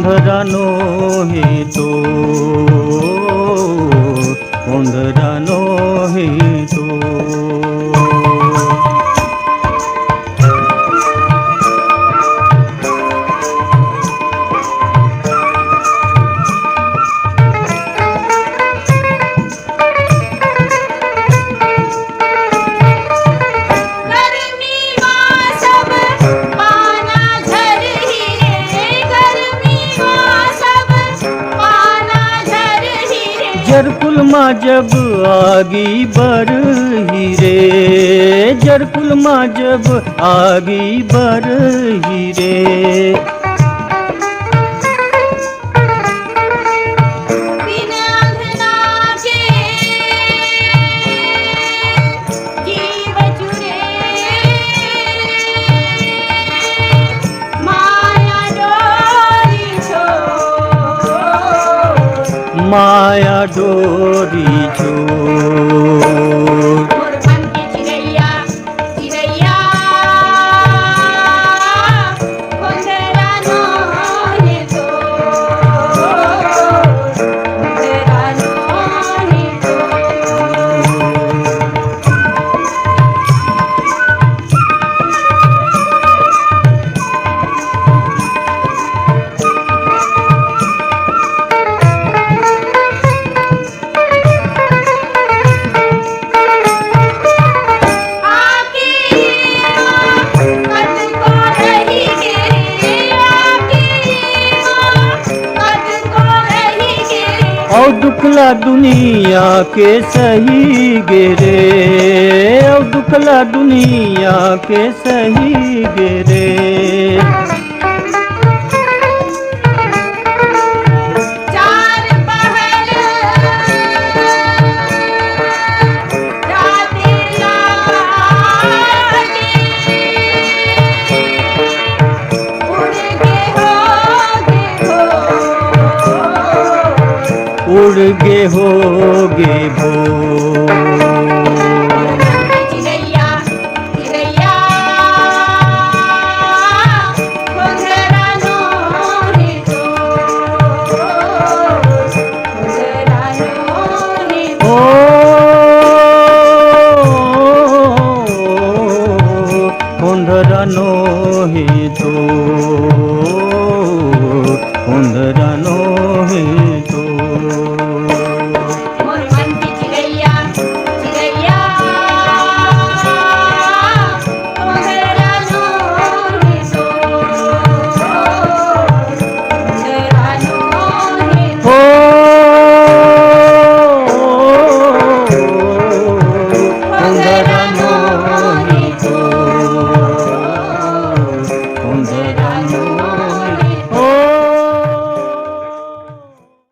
उंदरानो हे तो, उंदरानो हे तो। जरकुल माँ जब आगी बरही रे, जरकुल माँ जब आगी बरही रे। माया डोरी छोड़, मोर मन की चिड़ैया चिड़ैया उंदरानो हे तो, उंदरानो हे तो। और दुखला दुनिया के सही गेरे, और दुखला दुनिया के सही गेरे। चार पहर रातें लागे, उड़ गे होगे भो। चिड़ैया चिड़ैया उंदरानो हे तो, उंदरानो हे तो। उंदरानो हे तो, उंदरानो हे